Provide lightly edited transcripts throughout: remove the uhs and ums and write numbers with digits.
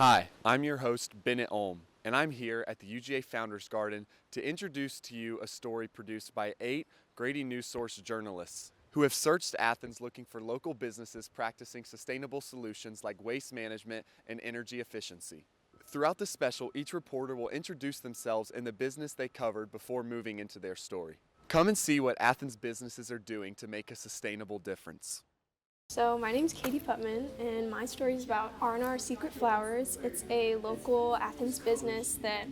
Hi, I'm your host, Bennett Olm, and I'm here at the UGA Founders Garden to introduce to you a story produced by 8 Grady Newsource journalists who have searched Athens looking for local businesses practicing sustainable solutions like waste management and energy efficiency. Throughout the special, each reporter will introduce themselves and the business they covered before moving into their story. Come and see what Athens businesses are doing to make a sustainable difference. So my name is Katie Putman, and my story is about R&R Secret Flowers. It's a local Athens business that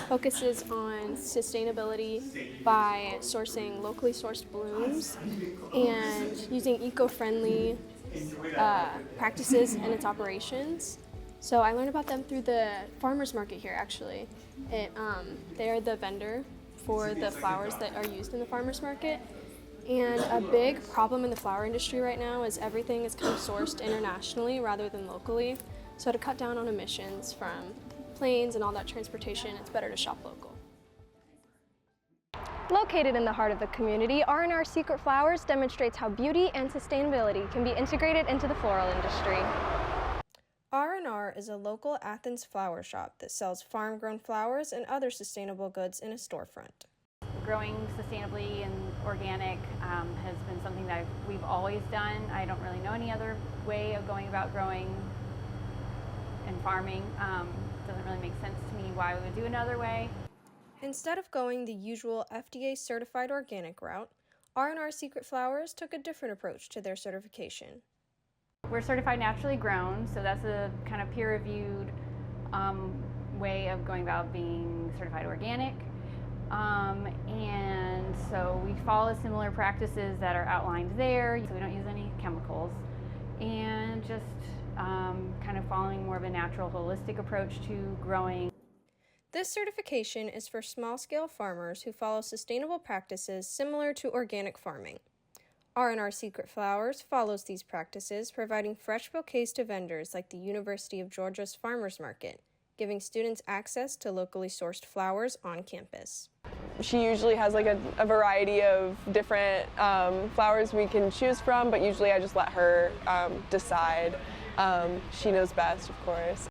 focuses on sustainability by sourcing locally sourced blooms and using eco-friendly practices in its operations. So I learned about them through the farmers market here, actually. They're the vendor for the flowers that are used in the farmers market. And a big problem in the flower industry right now is everything is kind of sourced internationally rather than locally. So to cut down on emissions from planes and all that transportation, it's better to shop local. Located in the heart of the community, R&R Secret Flowers demonstrates how beauty and sustainability can be integrated into the floral industry. R&R is a local Athens flower shop that sells farm-grown flowers and other sustainable goods in a storefront. Growing sustainably and organic has been something that we've always done. I don't really know any other way of going about growing and farming. Doesn't really make sense to me why we would do another way. Instead of going the usual FDA certified organic route, R&R Secret Flowers took a different approach to their certification. We're certified naturally grown, so that's a kind of peer-reviewed way of going about being certified organic. And so we follow similar practices that are outlined there, so we don't use any chemicals, and just kind of following more of a natural, holistic approach to growing. This certification is for small-scale farmers who follow sustainable practices similar to organic farming. R&R Secret Flowers follows these practices, providing fresh bouquets to vendors like the University of Georgia's Farmers Market, giving students access to locally sourced flowers on campus. She usually has like a variety of different flowers we can choose from, but usually I just let her decide. She knows best, of course.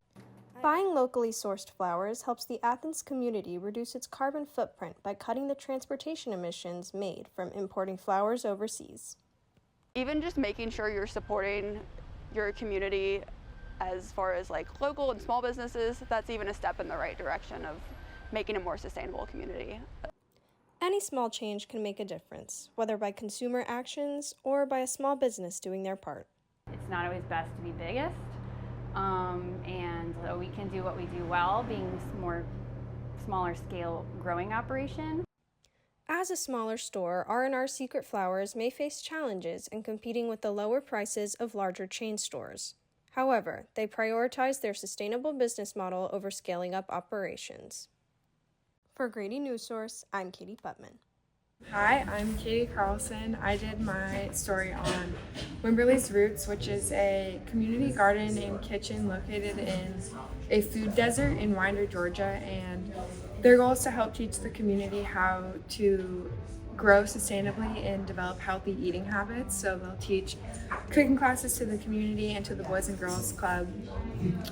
Buying locally sourced flowers helps the Athens community reduce its carbon footprint by cutting the transportation emissions made from importing flowers overseas. Even just making sure you're supporting your community as far as like local and small businesses, that's even a step in the right direction of making a more sustainable community. Any small change can make a difference, whether by consumer actions or by a small business doing their part. It's not always best to be biggest, and so we can do what we do well, being smaller scale growing operation. As a smaller store, R&R Secret Flowers may face challenges in competing with the lower prices of larger chain stores. However, they prioritize their sustainable business model over scaling up operations. For Grady Newsource, I'm Katie Putman. Hi, I'm Katie Carlson. I did my story on Wimberley's Roots, which is a community garden and kitchen located in a food desert in Winder, Georgia, and their goal is to help teach the community how to grow sustainably and develop healthy eating habits. So they'll teach cooking classes to the community and to the Boys and Girls Club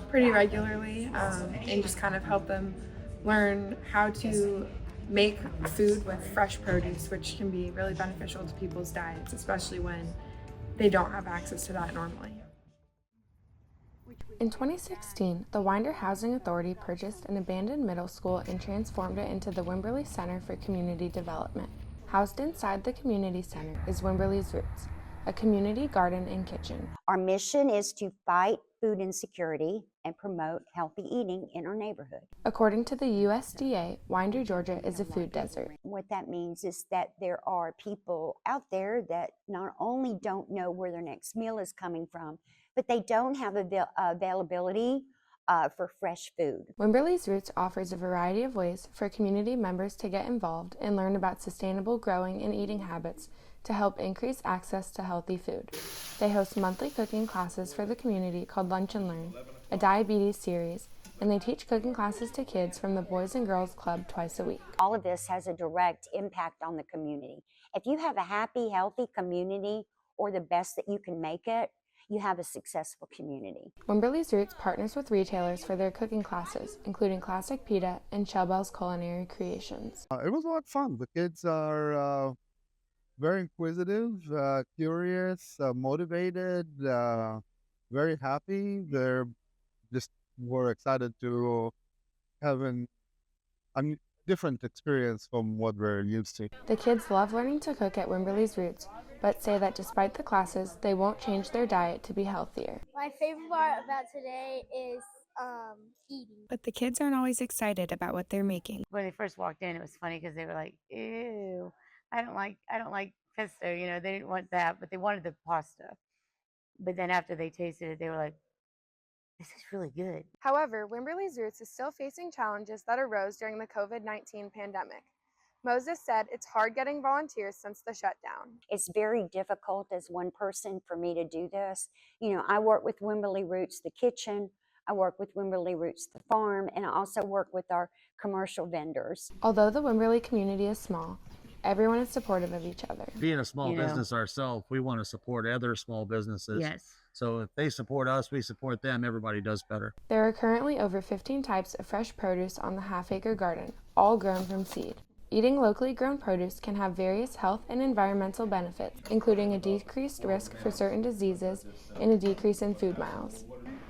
pretty regularly, and just kind of help them learn how to make food with fresh produce, which can be really beneficial to people's diets, especially when they don't have access to that normally. In 2016, the Winder Housing Authority purchased an abandoned middle school and transformed it into the Wimberley Center for Community Development. Housed inside the community center is Wimberley's Roots, a community garden and kitchen. Our mission is to fight food insecurity and promote healthy eating in our neighborhood. According to the USDA, Winder, Georgia is a food desert. What that means is that there are people out there that not only don't know where their next meal is coming from, but they don't have availability for fresh food. Wimberley's Roots offers a variety of ways for community members to get involved and learn about sustainable growing and eating habits to help increase access to healthy food. They host monthly cooking classes for the community called Lunch and Learn, a diabetes series, and they teach cooking classes to kids from the Boys and Girls Club twice a week. All of this has a direct impact on the community. If you have a happy, healthy community, or the best that you can make it, you have a successful community. Wimberley's Roots partners with retailers for their cooking classes, including Classic Pita and Shellbell's Culinary Creations. It was a lot of fun. The kids are very inquisitive, curious, motivated, very happy. They're just were excited to have a different experience from what we're used to. The kids love learning to cook at Wimberley's Roots, but say that despite the classes, they won't change their diet to be healthier. My favorite part about today is eating. But the kids aren't always excited about what they're making. When they first walked in, it was funny because they were like, "Ew, I don't like pesto." You know, they didn't want that, but they wanted the pasta. But then after they tasted it, they were like, "This is really good." However, Wimberley's Roots is still facing challenges that arose during the COVID-19 pandemic. Moses said it's hard getting volunteers since the shutdown. It's very difficult as one person for me to do this. You know, I work with Wimberley Roots, the kitchen, I work with Wimberley Roots, the farm, and I also work with our commercial vendors. Although the Wimberley community is small, everyone is supportive of each other. Being a small business ourselves, we want to support other small businesses. Yes. So if they support us, we support them, everybody does better. There are currently over 15 types of fresh produce on the half-acre garden, all grown from seed. Eating locally grown produce can have various health and environmental benefits, including a decreased risk for certain diseases and a decrease in food miles.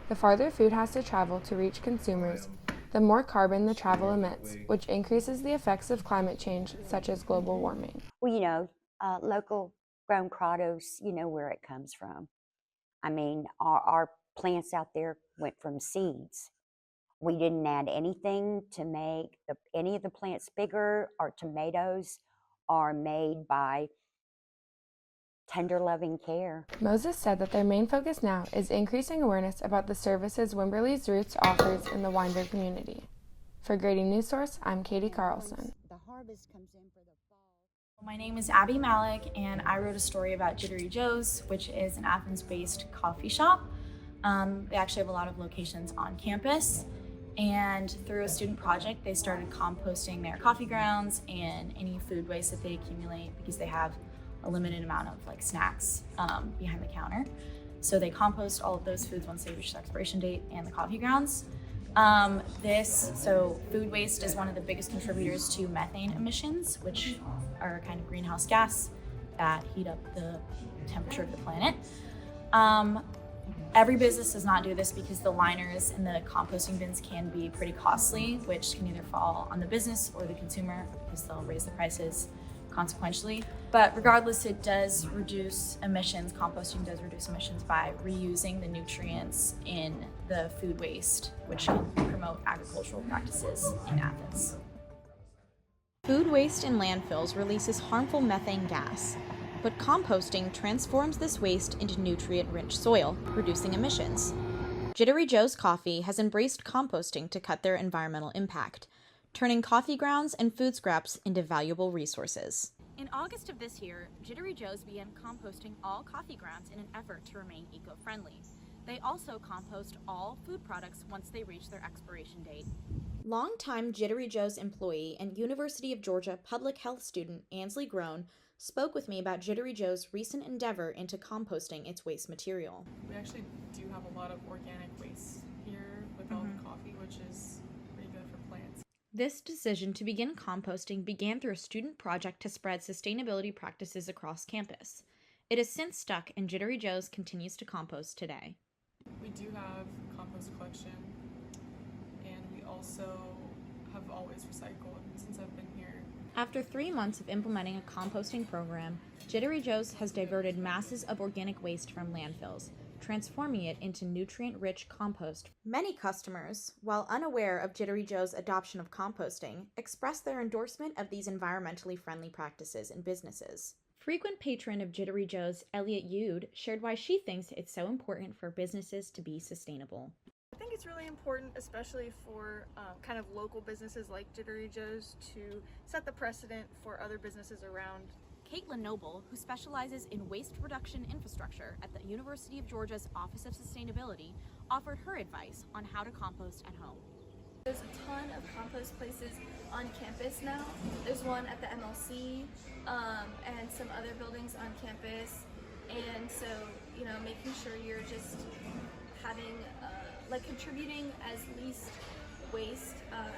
The farther food has to travel to reach consumers, the more carbon the travel emits, which increases the effects of climate change, such as global warming. Well, you know, local grown produce, you know where it comes from. I mean, our plants out there went from seeds. We didn't add anything to make any of the plants bigger. Our tomatoes are made by tender loving care. Moses said that their main focus now is increasing awareness about the services Wimberley's Roots offers in the winder community. For Grady Newsource, I'm Katie Carlson. The harvest comes in for the fall. My name is Abby Malik, and I wrote a story about Jittery Joe's, which is an Athens-based coffee shop. They actually have a lot of locations on campus, and through a student project, they started composting their coffee grounds and any food waste that they accumulate because they have a limited amount of snacks behind the counter. So they compost all of those foods once they reach the expiration date and the coffee grounds. So food waste is one of the biggest contributors to methane emissions, which are a kind of greenhouse gas that heat up the temperature of the planet. Every business does not do this because the liners and the composting bins can be pretty costly, which can either fall on the business or the consumer because they'll raise the prices consequentially. But regardless, it does reduce emissions. Composting does reduce emissions by reusing the nutrients in the food waste, which can promote agricultural practices in Athens. Food waste in landfills releases harmful methane gas, but composting transforms this waste into nutrient-rich soil, reducing emissions. Jittery Joe's Coffee has embraced composting to cut their environmental impact, turning coffee grounds and food scraps into valuable resources. In August of this year, Jittery Joe's began composting all coffee grounds in an effort to remain eco-friendly. They also compost all food products once they reach their expiration date. Longtime Jittery Joe's employee and University of Georgia public health student Ansley Groen spoke with me about Jittery Joe's recent endeavor into composting its waste material. We actually do have a lot of organic waste here with all the coffee, which is pretty good for plants. This decision to begin composting began through a student project to spread sustainability practices across campus. It has since stuck, and Jittery Joe's continues to compost today. We do have compost collection, and we also have always recycled since I've been here. After 3 months of implementing a composting program, Jittery Joe's has diverted masses of organic waste from landfills, transforming it into nutrient-rich compost. Many customers, while unaware of Jittery Joe's adoption of composting, express their endorsement of these environmentally friendly practices in businesses. Frequent patron of Jittery Joe's, Elliot Yude, shared why she thinks it's so important for businesses to be sustainable. I think it's really important, especially for kind of local businesses like Jittery Joe's, to set the precedent for other businesses around. Caitlin Noble, who specializes in waste reduction infrastructure at the University of Georgia's Office of Sustainability, offered her advice on how to compost at home. There's a ton of compost places on campus now. There's one at the MLC and some other buildings on campus. And so, you know, making sure you're just having, contributing as least waste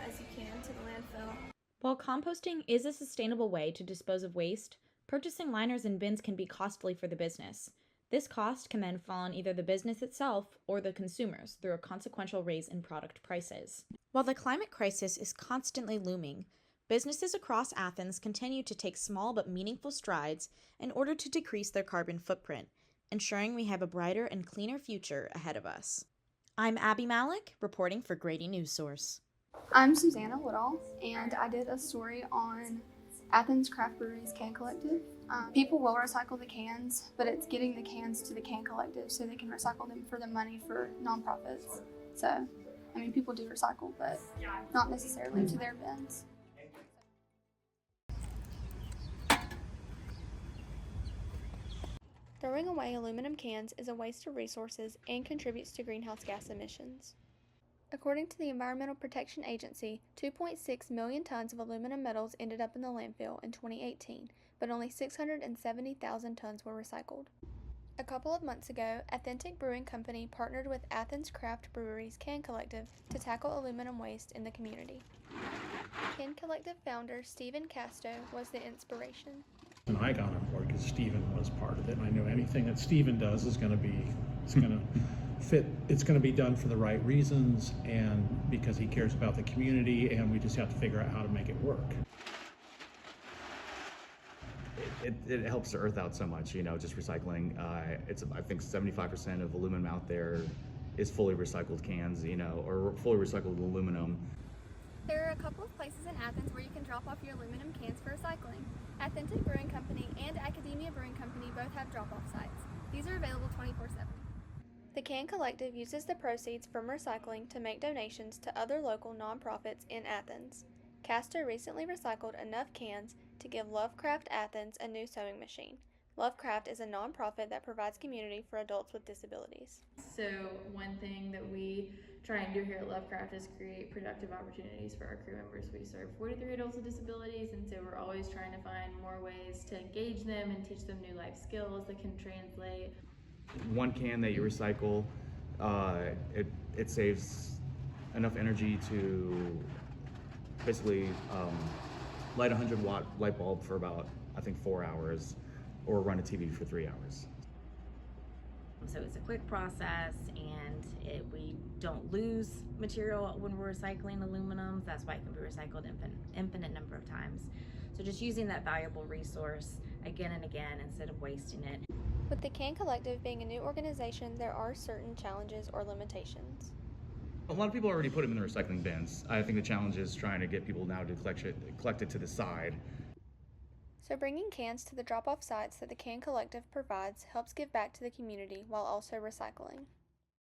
as you can to the landfill. While composting is a sustainable way to dispose of waste, purchasing liners and bins can be costly for the business. This cost can then fall on either the business itself or the consumers through a consequential raise in product prices. While the climate crisis is constantly looming, businesses across Athens continue to take small but meaningful strides in order to decrease their carbon footprint, ensuring we have a brighter and cleaner future ahead of us. I'm Abby Malik, reporting for Grady Newsource. I'm Susanna Woodall, and I did a story on Athens Craft Brewery's Can Collective. People will recycle the cans, but it's getting the cans to the Can Collective so they can recycle them for the money for nonprofits. So, I mean, people do recycle, but not necessarily to their bins. Throwing away aluminum cans is a waste of resources and contributes to greenhouse gas emissions. According to the Environmental Protection Agency, 2.6 million tons of aluminum metals ended up in the landfill in 2018, but only 670,000 tons were recycled. A couple of months ago, Authentic Brewing Company partnered with Athens Craft Brewery's Can Collective to tackle aluminum waste in the community. Can Collective founder Stephen Casto was the inspiration. And I got on board because Stephen was part of it. And I know anything that Stephen does is going to fit. It's going to be done for the right reasons, and because he cares about the community, and we just have to figure out how to make it work. It helps the earth out so much, you know, just recycling. I think 75% of aluminum out there is fully recycled cans, you know, or fully recycled aluminum. There are a couple of places in Athens where you can drop off your aluminum cans for recycling. Authentic Brewing Company and Academia Brewing Company both have drop-off sites. These are available 24/7. The Can Collective uses the proceeds from recycling to make donations to other local nonprofits in Athens. Casto recently recycled enough cans to give Lovecraft Athens a new sewing machine. Lovecraft is a nonprofit that provides community for adults with disabilities. So one thing that we try and do here at Lovecraft is create productive opportunities for our crew members. We serve 43 adults with disabilities, and so we're always trying to find more ways to engage them and teach them new life skills that can translate. One can that you recycle, it saves enough energy to basically light a 100-watt light bulb for about, I think, 4 hours, or run a TV for 3 hours. So it's a quick process, and we don't lose material when we're recycling aluminum. That's why it can be recycled infinite number of times. So just using that valuable resource again and again instead of wasting it. With the Can Collective being a new organization, there are certain challenges or limitations. A lot of people already put them in the recycling bins. I think the challenge is trying to get people now to collect it to the side. So bringing cans to the drop-off sites that the Can Collective provides helps give back to the community while also recycling.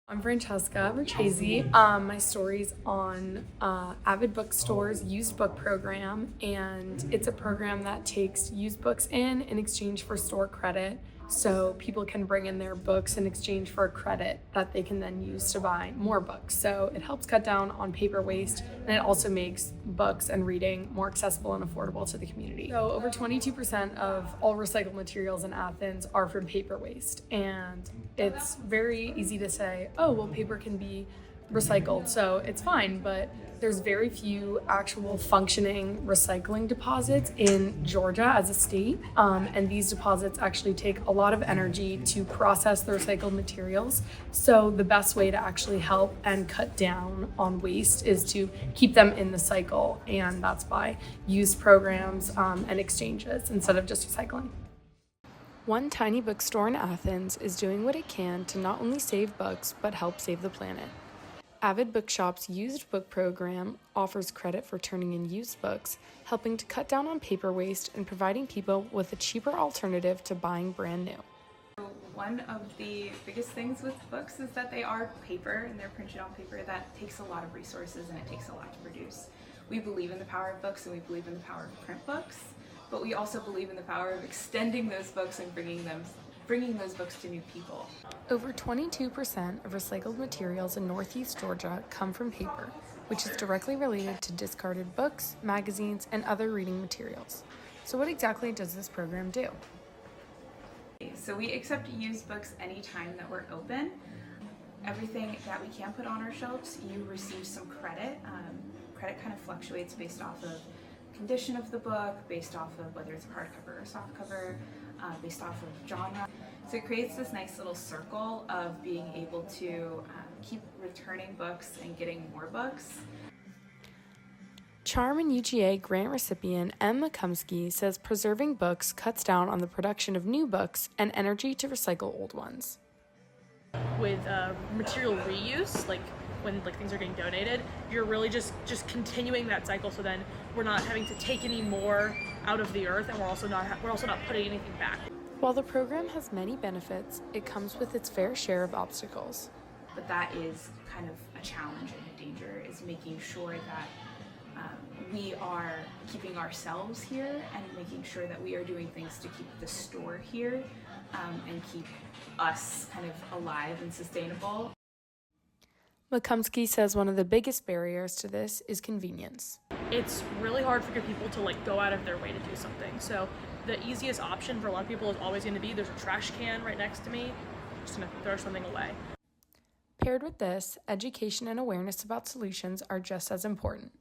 I'm Francesca Verchesi. My story's on Avid Bookstore's used book program, and it's a program that takes used books in exchange for store credit. So people can bring in their books in exchange for a credit that they can then use to buy more books. So it helps cut down on paper waste, and it also makes books and reading more accessible and affordable to the community. So over 22% of all recycled materials in Athens are from paper waste. And it's very easy to say, oh, well, paper can be recycled, so it's fine, but there's very few actual functioning recycling deposits in Georgia as a state, and these deposits actually take a lot of energy to process the recycled materials. So the best way to actually help and cut down on waste is to keep them in the cycle, and that's by used programs and exchanges instead of just recycling. One tiny bookstore in Athens is doing what it can to not only save books, but help save the planet. Avid Bookshop's used book program offers credit for turning in used books, helping to cut down on paper waste and providing people with a cheaper alternative to buying brand new. One of the biggest things with books is that they are paper and they're printed on paper. That takes a lot of resources and it takes a lot to produce. We believe in the power of books and we believe in the power of print books, but we also believe in the power of extending those books and bringing those books to new people. Over 22% of recycled materials in Northeast Georgia come from paper, which is directly related to discarded books, magazines, and other reading materials. So what exactly does this program do? So we accept used books anytime that we're open. Everything that we can put on our shelves, you receive some credit. Credit kind of fluctuates based off of condition of the book, based off of whether it's a hardcover or softcover, based off of genre. So it creates this nice little circle of being able to keep returning books and getting more books. Charm and UGA grant recipient M. Makumsky says preserving books cuts down on the production of new books and energy to recycle old ones. With material reuse, like when things are getting donated, you're really just continuing that cycle. So then we're not having to take any more out of the earth, and we're also not putting anything back. While the program has many benefits, it comes with its fair share of obstacles. But that is kind of a challenge and a danger, is making sure that we are keeping ourselves here and making sure that we are doing things to keep the store here and keep us kind of alive and sustainable. Makumsky says one of the biggest barriers to this is convenience. It's really hard for people to go out of their way to do something. So the easiest option for a lot of people is always going to be, there's a trash can right next to me, I'm just going to throw something away. Paired with this, education and awareness about solutions are just as important.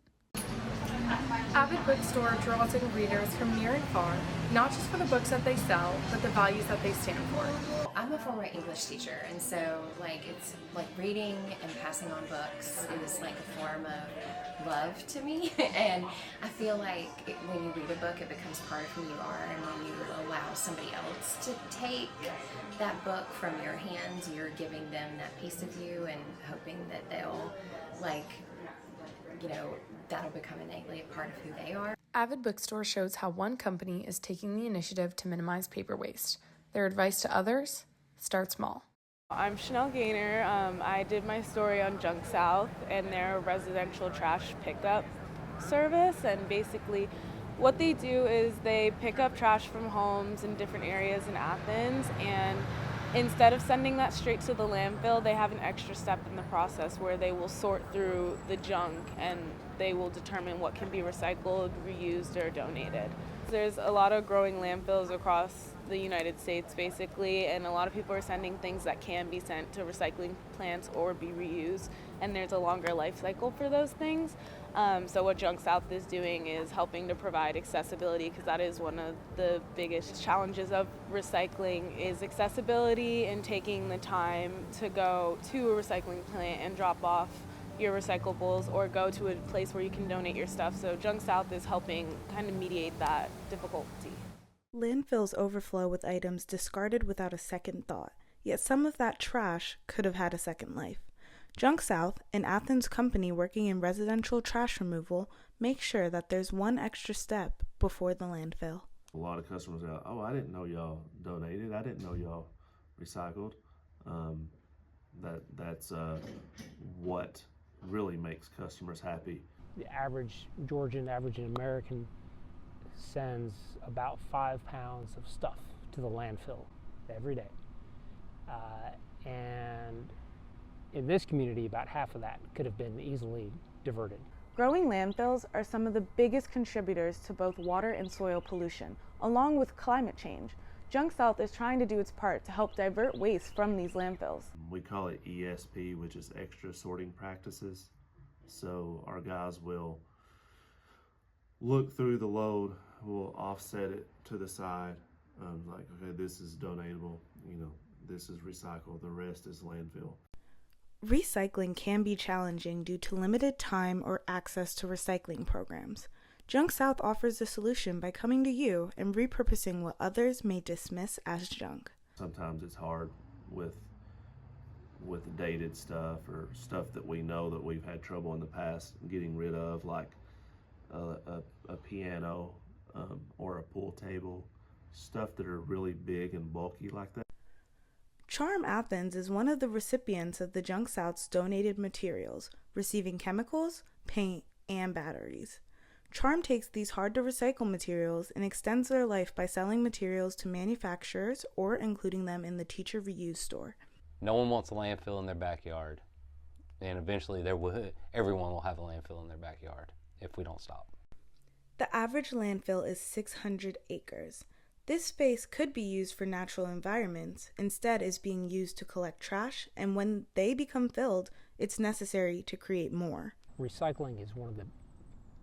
Avid Bookstore draws in readers from near and far, not just for the books that they sell, but the values that they stand for. I'm a former English teacher, and so it's reading and passing on books is like a form of love to me. And I feel like when you read a book, it becomes part of who you are, and when you allow somebody else to take that book from your hands, you're giving them that piece of you and hoping that they'll that'll become innately a part of who they are. Avid Bookstore shows how one company is taking the initiative to minimize paper waste. Their advice to others: start small. I'm Chanel Gaynor. I did my story on Junk South and their residential trash pickup service, and basically what they do is they pick up trash from homes in different areas in Athens, and instead of sending that straight to the landfill, they have an extra step in the process where they will sort through the junk and they will determine what can be recycled, reused, or donated. There's a lot of growing landfills across the United States, basically, and a lot of people are sending things that can be sent to recycling plants or be reused, and there's a longer life cycle for those things. So what Junk South is doing is helping to provide accessibility, because that is one of the biggest challenges of recycling is accessibility and taking the time to go to a recycling plant and drop off your recyclables or go to a place where you can donate your stuff. So Junk South is helping kind of mediate that difficulty. Landfills overflow with items discarded without a second thought, yet some of that trash could have had a second life. Junk South, an Athens company working in residential trash removal, makes sure that there's one extra step before the landfill. A lot of customers are, oh, I didn't know y'all donated. I didn't know y'all recycled. That's what really makes customers happy. The average Georgian, average American sends about 5 pounds of stuff to the landfill every day. And in this community, about half of that could have been easily diverted. Growing landfills are some of the biggest contributors to both water and soil pollution, along with climate change. Junk South is trying to do its part to help divert waste from these landfills. We call it ESP, which is extra sorting practices. So our guys will look through the load, we'll offset it to the side, like, okay, this is donatable, this is recycled, the rest is landfill. Recycling can be challenging due to limited time or access to recycling programs. Junk South offers a solution by coming to you and repurposing what others may dismiss as junk. Sometimes it's hard with dated stuff or stuff that we know that we've had trouble in the past getting rid of, like a piano or a pool table, stuff that are really big and bulky like that. Charm Athens is one of the recipients of the Junk South's donated materials, receiving chemicals, paint, and batteries. Charm takes these hard-to-recycle materials and extends their life by selling materials to manufacturers or including them in the teacher reuse store. No one wants a landfill in their backyard, and eventually everyone will have a landfill in their backyard if we don't stop. The average landfill is 600 acres. This space could be used for natural environments, instead is being used to collect trash, and when they become filled, it's necessary to create more. Recycling is one of the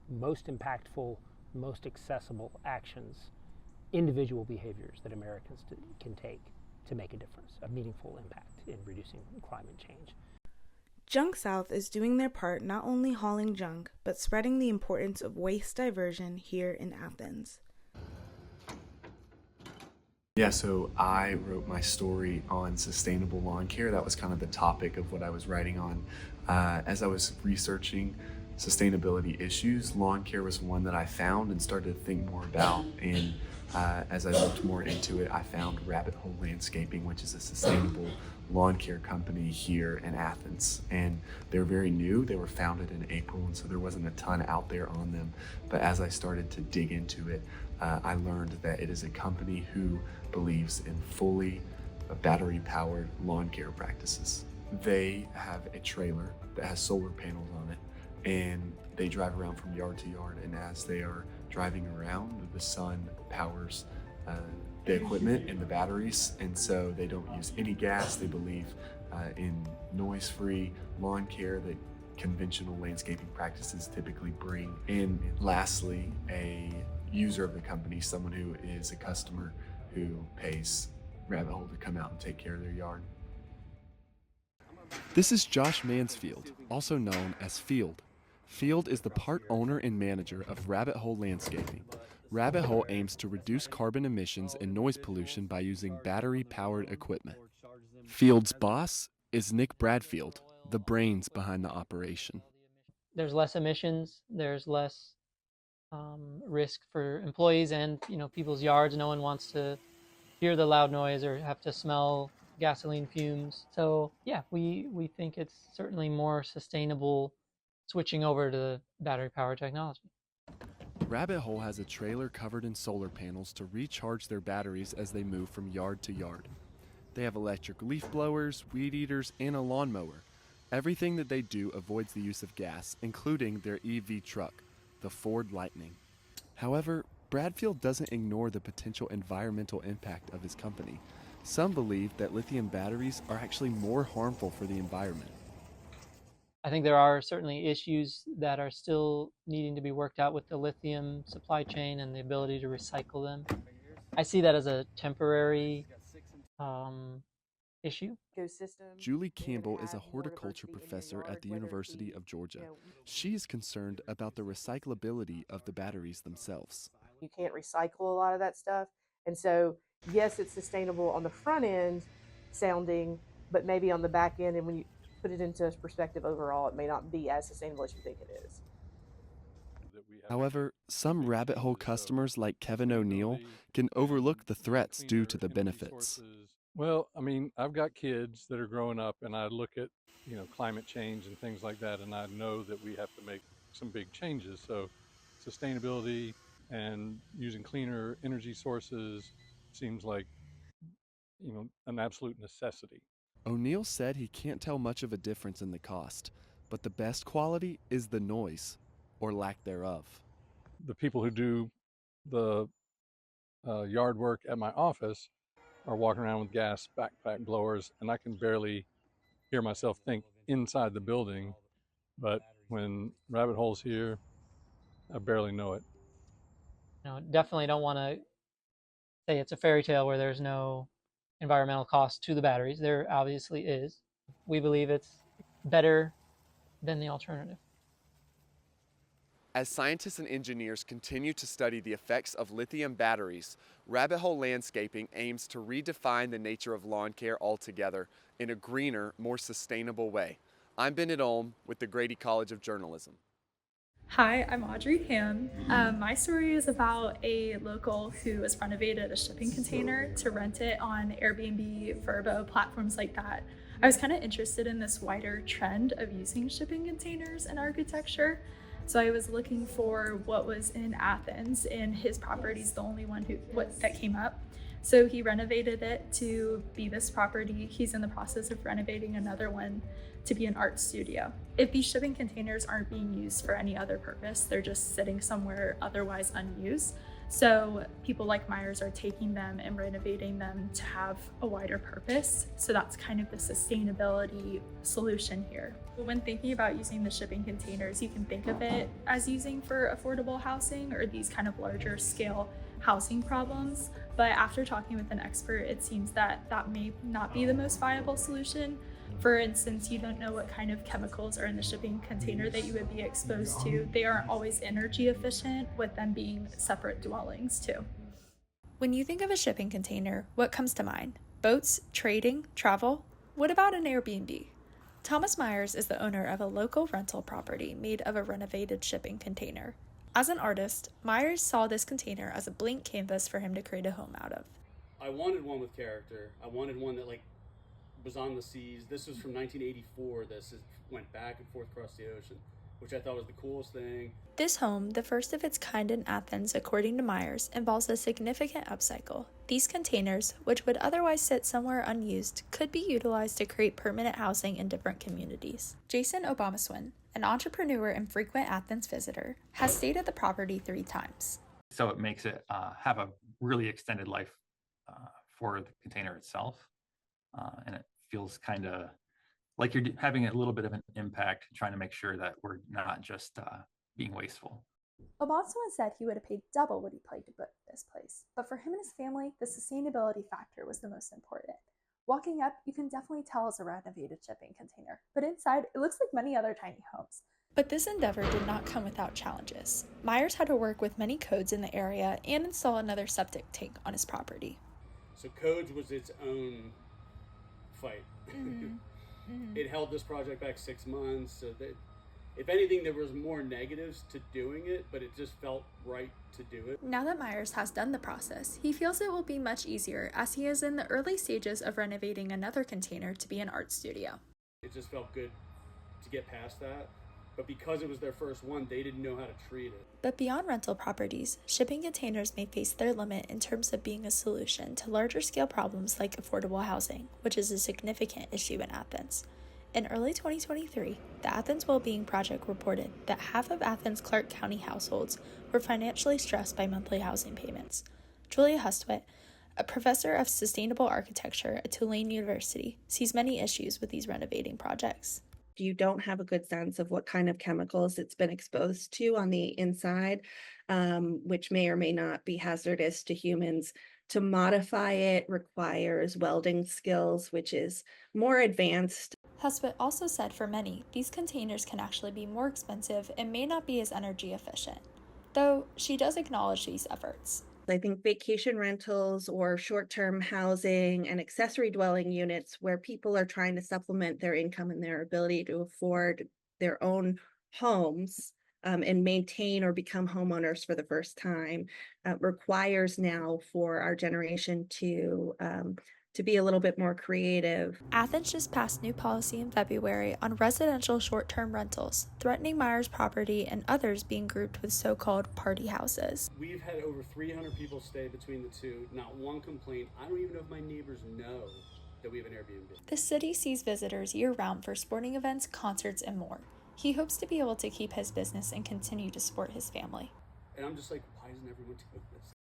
most impactful, most accessible actions, individual behaviors that Americans can take to make a difference, a meaningful impact in reducing climate change. Junk South is doing their part not only hauling junk, but spreading the importance of waste diversion here in Athens. Yeah, so I wrote my story on sustainable lawn care. That was kind of the topic of what I was writing on. As I was researching sustainability issues, lawn care was one that I found and started to think more about. And as I looked more into it, I found Rabbit Hole Landscaping, which is a sustainable lawn care company here in Athens. And they're very new. They were founded in April, and so there wasn't a ton out there on them. But as I started to dig into it, I learned that it is a company who believes in fully battery-powered lawn care practices. They have a trailer that has solar panels on it, and they drive around from yard to yard, and as they are driving around, the sun powers the equipment and the batteries, and so they don't use any gas. They believe in noise-free lawn care that conventional landscaping practices typically bring. And lastly, a user of the company, someone who is a customer who pays Rabbit Hole to come out and take care of their yard. This is Josh Mansfield, also known as Field. Field is the part owner and manager of Rabbit Hole Landscaping. Rabbit Hole aims to reduce carbon emissions and noise pollution by using battery-powered equipment. Field's boss is Nick Bradfield, the brains behind the operation. There's less emissions, there's less risk for employees and people's yards. No one wants to hear the loud noise or have to smell gasoline fumes. So yeah, we think it's certainly more sustainable switching over to battery powered technology. Rabbit Hole has a trailer covered in solar panels to recharge their batteries as they move from yard to yard. They have electric leaf blowers, weed eaters, and a lawnmower. Everything that they do avoids the use of gas, including their EV truck, the Ford Lightning. However, Bradfield doesn't ignore the potential environmental impact of his company. Some believe that lithium batteries are actually more harmful for the environment. I think there are certainly issues that are still needing to be worked out with the lithium supply chain and the ability to recycle them. I see that as a temporary issue. Julie Campbell is a horticulture professor at the University of Georgia. She is concerned about the recyclability of the batteries themselves. You can't recycle a lot of that stuff. And so, yes, it's sustainable on the front end sounding, but maybe on the back end, and when you put it into perspective overall, it may not be as sustainable as you think it is. However, some Rabbit Hole customers like Kevin O'Neill can overlook the threats due to the benefits. Well, I mean, I've got kids that are growing up, and I look at, climate change and things like that, and I know that we have to make some big changes. So sustainability and using cleaner energy sources seems like, an absolute necessity. O'Neill said he can't tell much of a difference in the cost, but the best quality is the noise, or lack thereof. The people who do the yard work at my office are walking around with gas backpack blowers, and I can barely hear myself think inside the building, but when Rabbit Hole's here, I barely know it. Definitely don't want to say it's a fairy tale where there's no environmental cost to the batteries. There obviously is. We believe it's better than the alternative. As scientists and engineers continue to study the effects of lithium batteries, Rabbit Hole Landscaping aims to redefine the nature of lawn care altogether in a greener, more sustainable way. I'm Bennett Olm with the Grady College of Journalism. Hi, I'm Audrey Ham. My story is about a local who has renovated a shipping container to rent it on Airbnb, Vrbo, platforms like that. I was kind of interested in this wider trend of using shipping containers in architecture. So I was looking for what was in Athens, and his property is the only one that came up. So he renovated it to be this property. He's in the process of renovating another one to be an art studio. If these shipping containers aren't being used for any other purpose, they're just sitting somewhere otherwise unused, So people like Myers are taking them and renovating them to have a wider purpose. So that's kind of the sustainability solution here. When thinking about using the shipping containers, you can think of it as using for affordable housing or these kind of larger scale housing problems. But after talking with an expert, it seems that that may not be the most viable solution. For instance, you don't know what kind of chemicals are in the shipping container that you would be exposed to. They aren't always energy efficient, with them being separate dwellings too. When you think of a shipping container, what comes to mind? Boats, trading, travel? What about an Airbnb? Thomas Myers is the owner of a local rental property made of a renovated shipping container. As an artist, Myers saw this container as a blank canvas for him to create a home out of. I wanted one with character. I wanted one that was on the seas. This was from 1984. Went back and forth across the ocean, which I thought was the coolest thing. This home, the first of its kind in Athens, according to Myers, involves a significant upcycle. These containers, which would otherwise sit somewhere unused, could be utilized to create permanent housing in different communities. Jason Obamaswin, an entrepreneur and frequent Athens visitor, has stayed at the property 3 times. So it makes it have a really extended life for the container itself. And it feels kind of like you're having a little bit of an impact, trying to make sure that we're not just being wasteful. Obamaswin said he would have paid double what he paid to book this place, but for him and his family, the sustainability factor was the most important. Walking up, you can definitely tell it's a renovated shipping container, but inside, it looks like many other tiny homes. But this endeavor did not come without challenges. Myers had to work with many codes in the area and install another septic tank on his property. So codes was its own fight. It held this project back 6 months, so that if anything there was more negatives to doing it, but it just felt right to do it. Now that Myers has done the process, he feels it will be much easier as he is in the early stages of renovating another container to be an art studio. It just felt good to get past that, but because it was their first one, they didn't know how to treat it. But beyond rental properties, shipping containers may face their limit in terms of being a solution to larger scale problems like affordable housing, which is a significant issue in Athens. In early 2023, the Athens Wellbeing Project reported that half of Athens-Clarke County households were financially stressed by monthly housing payments. Julia Hustwit, a professor of sustainable architecture at Tulane University, sees many issues with these renovating projects. You don't have a good sense of what kind of chemicals it's been exposed to on the inside, which may or may not be hazardous to humans. To modify it requires welding skills, which is more advanced. Hustwit also said for many, these containers can actually be more expensive and may not be as energy efficient, though she does acknowledge these efforts. I think vacation rentals or short-term housing and accessory dwelling units where people are trying to supplement their income and their ability to afford their own homes and maintain or become homeowners for the first time requires now for our generation to be a little bit more creative. Athens just passed new policy in February on residential short-term rentals, threatening Myers' property and others being grouped with so-called party houses. We've had over 300 people stay between the two, not one complaint. I don't even know if my neighbors know that we have an Airbnb. The city sees visitors year-round for sporting events, concerts, and more. He hopes to be able to keep his business and continue to support his family. And I'm just like, why isn't everyone doing this?